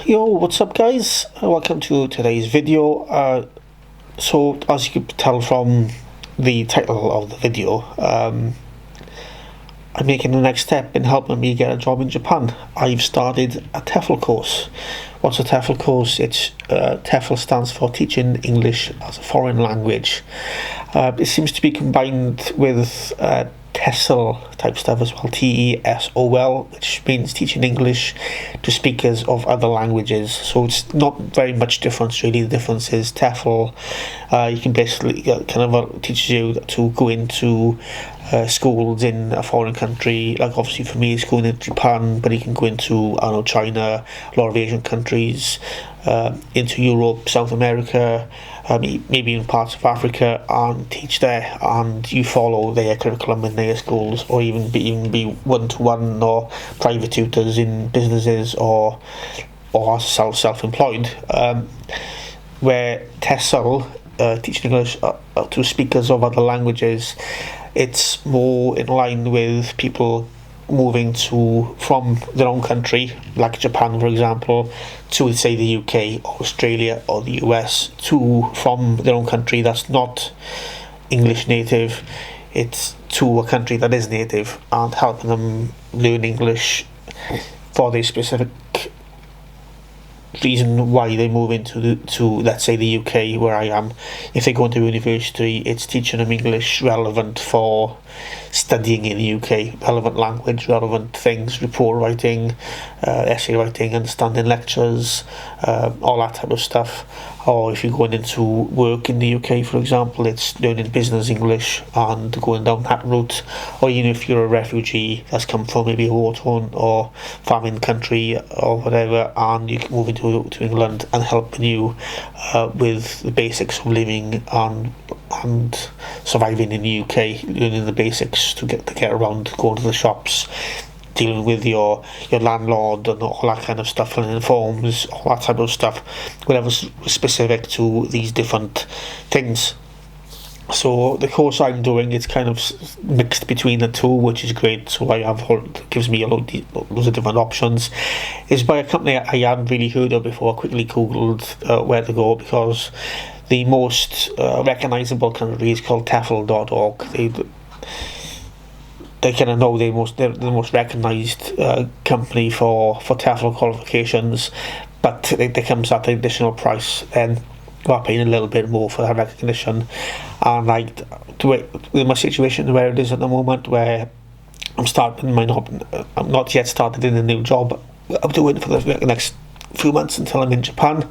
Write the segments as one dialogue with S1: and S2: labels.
S1: Yo, what's up guys? Welcome to today's video. So as you could tell from the title of the video, I'm making the next step in helping me get a job in Japan. I've started a TEFL course. What's a TEFL course? TEFL stands for Teaching English as a Foreign Language. It seems to be combined with TESOL type stuff as well, TESOL, which means teaching English to speakers of other languages. So it's not very much difference really. The difference is TEFL, you can basically teaches you to go into schools in a foreign country. Like obviously for me it's going into Japan, but you can go into China, a lot of Asian countries, into Europe, South America, maybe in parts of Africa, and teach there, and you follow their curriculum in their schools, or even be one-to-one or private tutors in businesses or self-employed. Where TESOL, teaching English to speakers of other languages, it's more in line with people moving from their own country, like Japan for example, to say the UK or Australia or the US, from their own country that's not English native, it's to a country that is native, and helping them learn English for their specific reason why they move to let's say the UK where I am. If they go into university, it's teaching them English relevant for studying in the UK, relevant language, relevant things, report writing, essay writing, understanding lectures, all that type of stuff. Or if you're going into work in the UK for example, it's learning business English and going down that route. Or even if you're a refugee that's come from maybe a war-torn or famine country or whatever, and you can move into to England, and helping you with the basics of living and surviving in the UK, learning the basics to get around, going to the shops, dealing with your landlord and all that kind of stuff, filling in forms, all that type of stuff, whatever's specific to these different things. So the course I'm doing, it's kind of mixed between the two, which is great. So gives me loads of different options. It's by a company I hadn't really heard of before. I quickly googled where to go, because the most recognisable country is called TEFL.org. They kind of know they're the most recognised company for TEFL qualifications, but it comes at an additional price, and you are paying a little bit more for that recognition. And with my situation where it is at the moment, where I'm not yet started in a new job, I'm doing it for the next few months until I'm in Japan.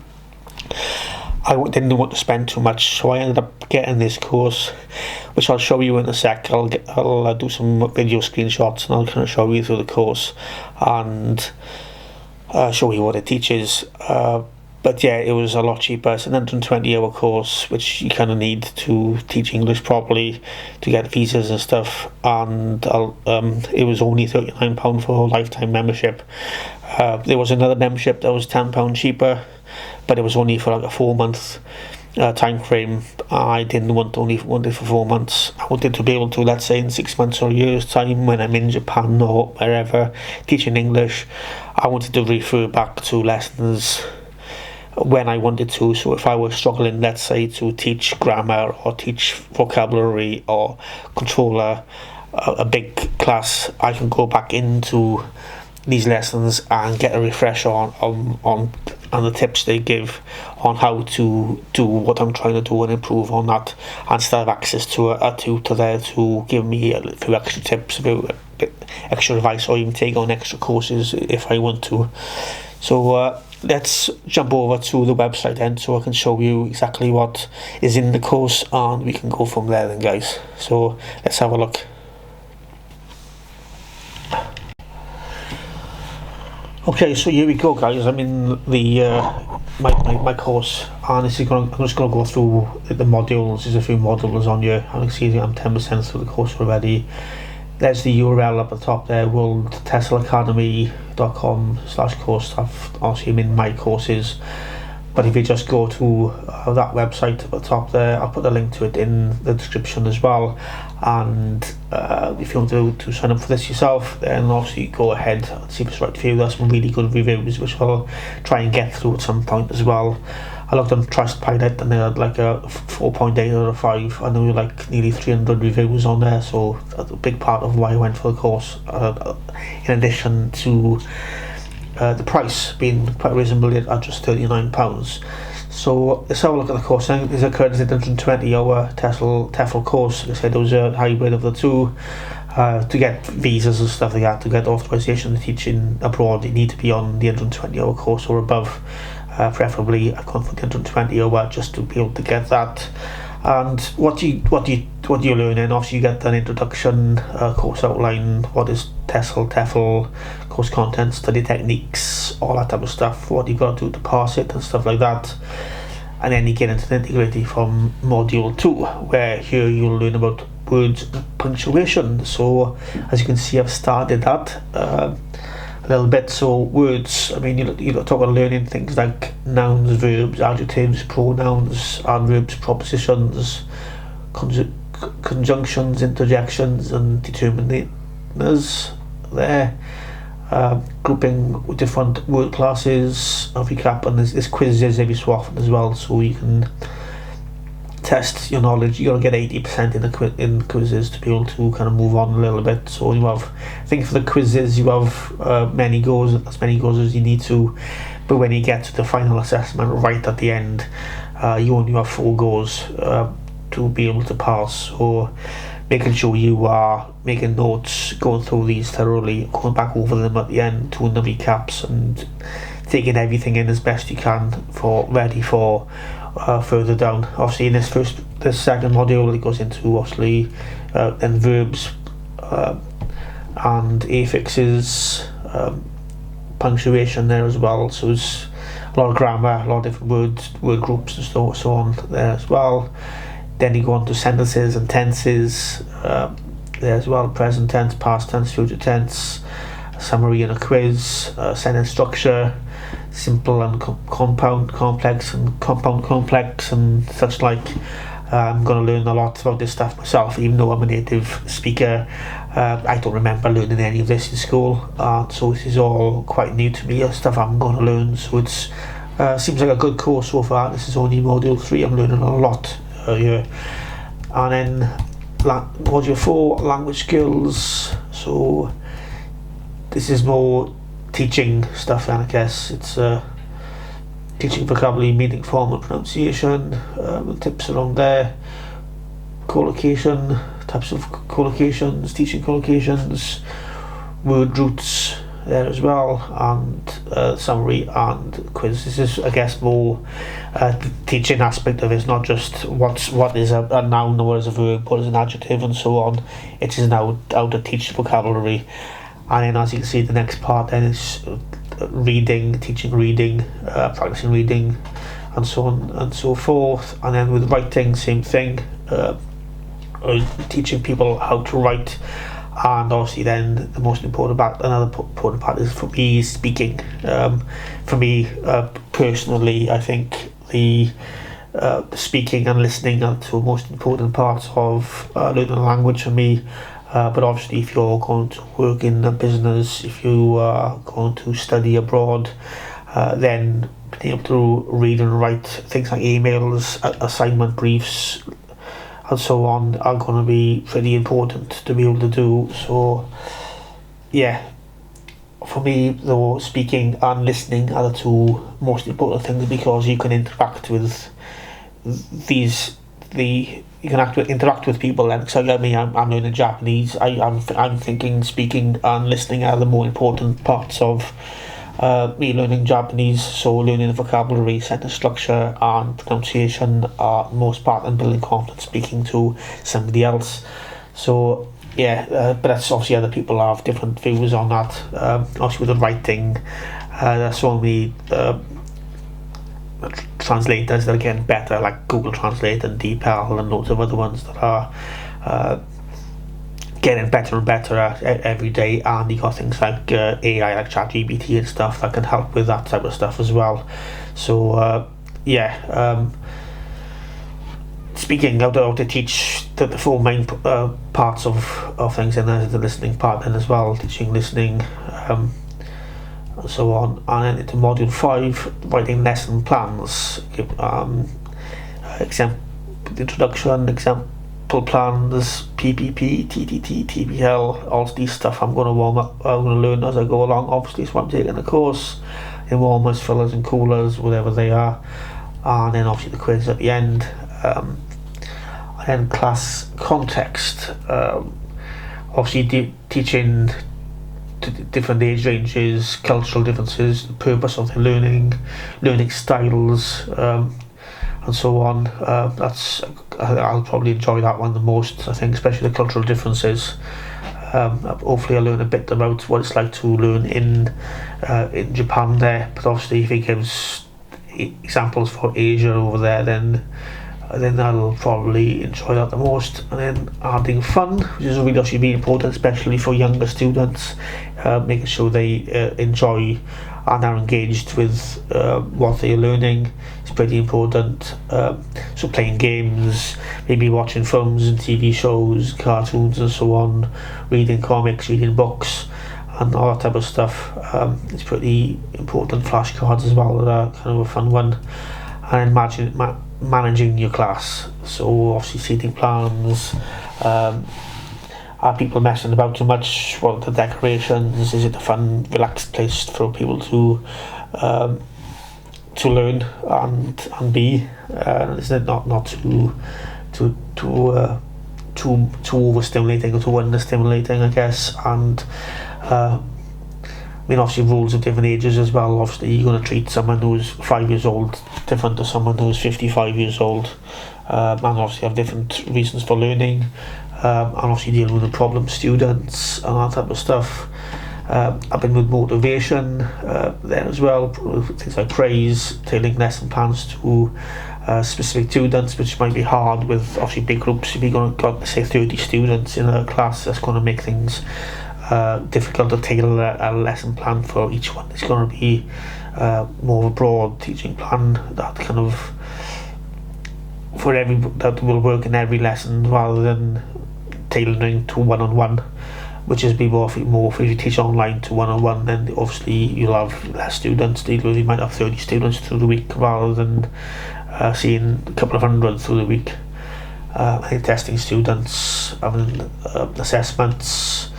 S1: I didn't want to spend too much, so I ended up getting this course, which I'll show you in a sec. I'll do some video screenshots and I'll kind of show you through the course and show you what it teaches. But yeah, it was a lot cheaper. It's an 120-hour course, which you kind of need to teach English properly, to get visas and stuff. And it was only £39 for a lifetime membership. There was another membership that was £10 cheaper, but it was only for like a 4-month time frame. I didn't want it for 4 months. I wanted to be able to, let's say in 6 months or a year's time, when I'm in Japan or wherever teaching English, I wanted to refer back to lessons when I wanted to. So if I was struggling, let's say, to teach grammar or teach vocabulary or control a big class, I can go back into these lessons and get a refresher on the tips they give on how to do what I'm trying to do and improve on that, and still have access to a tutor there to give me a few extra tips, a bit extra advice, or even take on extra courses if I want to. So let's jump over to the website then, so I can show you exactly what is in the course, and we can go from there then, guys. So let's have a look. Okay, so here we go, guys. I'm in the my course, and I'm just going to go through the modules. There's a few modules on here, and you can see I'm 10% through the course already. There's the URL up at the top there, World TESOL Academy.com/course stuff. Obviously I'm in my courses, But if you just go to that website at the top there, I'll put a link to it in the description as well. And if you want to sign up for this yourself, then obviously go ahead and see if it's right for you. There's some really good reviews, which I'll try and get through at some point as well. I looked on Trustpilot and they had like a 4.8 out of 5. I know like nearly 300 reviews on there, so that's a big part of why I went for the course. In addition to the price being quite reasonable at just £39. So let's have a look at the course. I think there's a accredited 120-hour TEFL course. Like I said, those are a hybrid of the two. To get visas and stuff like that, to get authorization to teach in abroad, you need to be on the 120-hour course or above. Preferably I come for the 120-hour just to be able to get that. And what do you learn? And obviously you get an introduction, course outline, what is TEFL, course content, study techniques, all that type of stuff, what you've got to do to pass it and stuff like that. And then you get into the nitty-gritty from module 2, where here you'll learn about words and punctuation. So as you can see, I've started that a little bit. So words, I mean, you talk about learning things like nouns, verbs, adjectives, pronouns, adverbs, propositions, conjunctions, interjections, and determiners there. Grouping with different word classes, I'll recap, and there's quizzes every so often as well, so you can test your knowledge. You gotta get 80% in quizzes to be able to kind of move on a little bit. So you have, I think for the quizzes you have as many goes as you need to, but when you get to the final assessment right at the end, you only have 4 goes to be able to pass. So making sure you are making notes, going through these thoroughly, going back over them at the end, doing the recaps and taking everything in as best you can ready for further down. Obviously in this second module it goes into obviously then verbs and affixes, punctuation there as well, so there's a lot of grammar, a lot of different word groups and so on there as well. Then you go on to sentences and tenses there as well, present tense, past tense, future tense, a summary and a quiz, sentence structure, simple and compound complex and compound complex and such like. I'm going to learn a lot about this stuff myself, even though I'm a native speaker. I don't remember learning any of this in school, so this is all quite new to me, stuff I'm going to learn. So it's seems like a good course so far. This is only module 3, I'm learning a lot here. And then module 4, language skills. So this is more teaching stuff, and I guess it's teaching vocabulary, meaning, form and pronunciation, tips around there, collocation, types of collocations, teaching collocations, word roots there as well, and summary and quiz. This is, I guess, more the teaching aspect of it. It's not just what is a noun or what is a verb, what is an adjective and so on. It is now how to teach vocabulary. And then as you can see, the next part then is reading, teaching reading, practicing reading and so on and so forth. And then with writing, same thing, teaching people how to write. And obviously then the most important part, another important part is for me speaking. For me personally, I think the speaking and listening are the 2 most important parts of learning a language for me. But obviously if you're going to work in a business, if you are going to study abroad, then being able to read and write things like emails, assignment briefs and so on are going to be pretty important to be able to do. So yeah, for me though, speaking and listening are the 2 most important things, because you can interact with you can interact with people. And so like me, I'm learning Japanese. I'm thinking speaking and listening are the more important parts of me learning Japanese. So learning the vocabulary, sentence structure and pronunciation are the most part, and building confidence speaking to somebody else. So yeah, but that's obviously other people have different views on that. Obviously with the writing, there's so many translators that are getting better, like Google Translate and DeepL and loads of other ones that are getting better and better every day. And you got things like AI, like ChatGPT and stuff that can help with that type of stuff as well. So speaking, how to teach the four main parts of things, and there's the listening part then as well, teaching listening, and so on. And then into module 5, writing lesson plans, example, introduction, example plans, PPP, TTT, TPL, all this stuff I'm going to warm up, I'm going to learn as I go along. Obviously, it's what I'm taking the course, in warmers, fillers and coolers, whatever they are, and then obviously the quiz at the end. And then class context, obviously teaching different age ranges, cultural differences, the purpose of the learning styles, and so on. I'll probably enjoy that one the most, I think, especially the cultural differences. Hopefully I'll learn a bit about what it's like to learn in Japan there, but obviously if it gives examples for Asia over there, then I'll probably enjoy that the most. And then adding fun, which is really actually important, especially for younger students, making sure they enjoy and are engaged with what they're learning is pretty important. So playing games, maybe watching films and TV shows, cartoons and so on, reading comics, reading books and all that type of stuff. It's pretty important. Flashcards as well, that are kind of a fun one. And managing your class, so obviously seating plans, are people messing about too much, what are the decorations, is it a fun relaxed place for people to learn and be, is it not too overstimulating or too understimulating, I guess. And obviously rules of different ages as well. Obviously you're going to treat someone who's 5 years old different to someone who's 55 years old, and obviously have different reasons for learning, and obviously dealing with the problem students and that type of stuff. I've been with motivation then as well, things like praise, tailoring lesson plans to specific students, which might be hard with obviously big groups. If you've got say 30 students in a class, that's going to make things difficult to tailor a lesson plan for each one. It's going to be more of a broad teaching plan that kind of that will work in every lesson, rather than tailoring to one-on-one, which is be more if you teach online to one-on-one, then obviously you'll have less students to deal with. You might have 30 students through the week rather than seeing a couple of hundred through the week. Testing students, having assessments,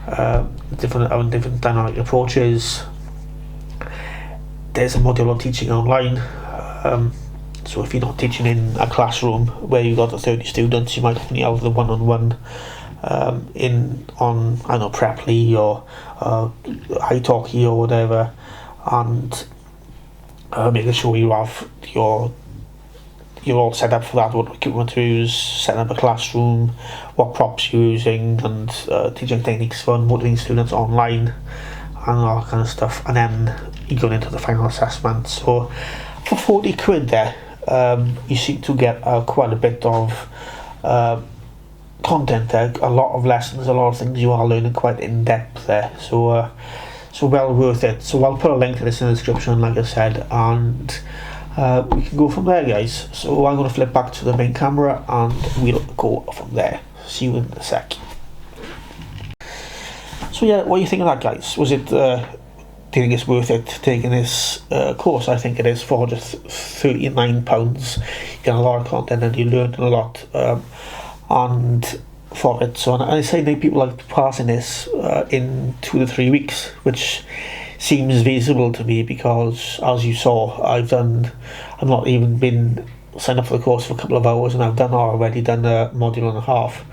S1: having different dynamic approaches. There's a module on teaching online, so if you're not teaching in a classroom where you've got the 30 students, you might only have the one-on-one on I don't know, Preply or italki or whatever, and making sure you have you're all set up for that, what equipment to use, setting up a classroom, what props you're using, and teaching techniques for motivating students online and all that kind of stuff. And then you go into the final assessment. So for 40 quid there, you seem to get quite a bit of content there, a lot of lessons, a lot of things you are learning quite in depth there. So well worth it. So I'll put a link to this in the description, like I said, and we can go from there, guys. So I'm going to flip back to the main camera and we'll go from there. See you in a sec. So yeah, what do you think of that, guys? Was it, do you think it's worth it taking this course? I think it is. For just £39, you get a lot of content and you learn a lot, and for it. So I say that people like passing this in 2 to 3 weeks, which seems feasible to me, because as you saw, I've not even been signed up for the course for a couple of hours, and I've already done a module and a half.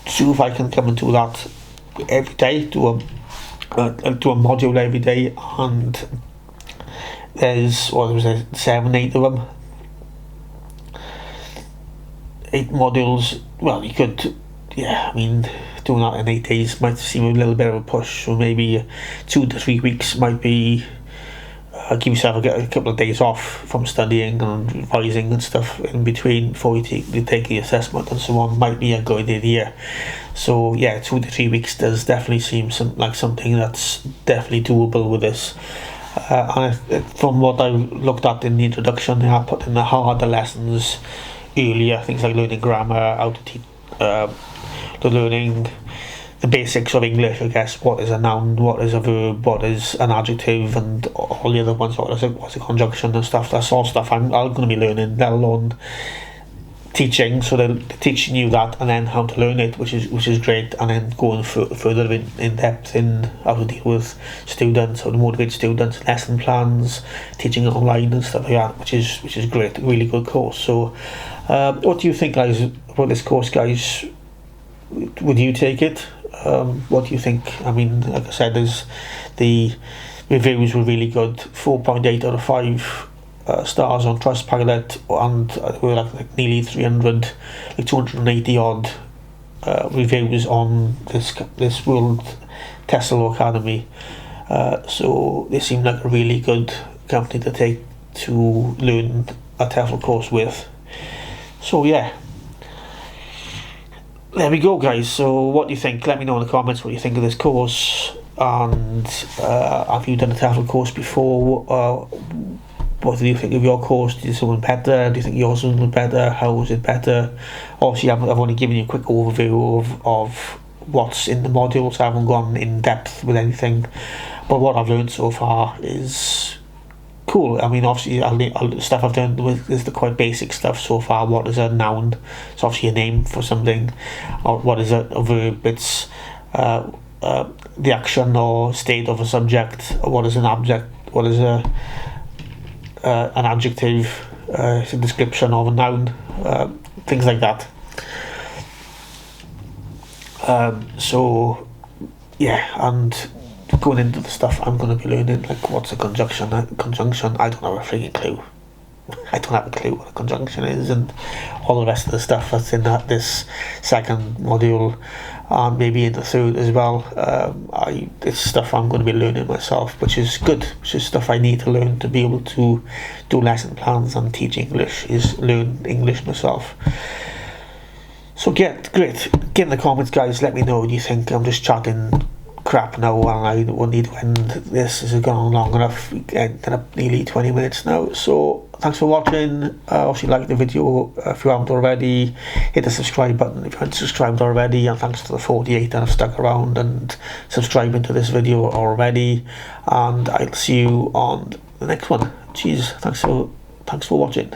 S1: So if I can come and do that every day, do a module every day, and there's 7, 8 of them, 8 modules. Well, you could, doing that in 8 days might seem a little bit of a push, so maybe 2 to 3 weeks might be give yourself a couple of days off from studying and revising and stuff in between before you take the assessment and so on, might be a good idea. So yeah, 2 to 3 weeks does definitely seem like something that's definitely doable with this. From what I looked at in the introduction, they are putting the harder lessons earlier, things like learning grammar, how to teach, the learning the basics of English, I guess. What is a noun, what is a verb, what is an adjective, and all the other ones. What's a conjunction and stuff. That's all stuff I'm going to be learning, let alone teaching. So they're teaching you that, and then how to learn it, which is great, and then going further in depth in how to deal with students, how to motivate students, lesson plans, teaching online and stuff like that, which is great, really good course. So what do you think, guys, about this course, guys? Would you take it? What do you think? I mean, like I said, the reviews were really good. 4.8 out of 5 stars on Trustpilot, and we're like nearly 300, like 280 odd reviews on this World TESOL Academy. So they seem like a really good company to take to learn a TEFL course with. So yeah, there we go, guys. So what do you think? Let me know in the comments what you think of this course, and have you done a TEFL course before? What do you think of your course? Did someone better? Do you think yours was better? How was it better? Obviously, I've only given you a quick overview of what's in the modules. I haven't gone in depth with anything, but what I've learned so far is cool. I mean, obviously, the stuff I've done with is the quite basic stuff so far. What is a noun? It's obviously a name for something. Or what is a verb? It's the action or state of a subject. What is an object? What is an adjective? It's a description of a noun. Things like that. So yeah, and going into the stuff I'm going to be learning, like what's a conjunction? I don't have a freaking clue. I don't have a clue what a conjunction is, and all the rest of the stuff that's in this second module, and maybe in the third as well. It's stuff I'm going to be learning myself, which is good, which is stuff I need to learn to be able to do lesson plans and teach English, is learn English myself. So great, get in the comments, guys, let me know what you think. I'm just chatting crap now, and I will need to end this. This has gone on long enough. We ended up nearly 20 minutes now. So thanks for watching. Obviously, like the video if you haven't already. Hit the subscribe button if you haven't subscribed already, and thanks to the 48 that have stuck around and subscribing to this video already. And I'll see you on the next one. Cheers. Thanks for watching.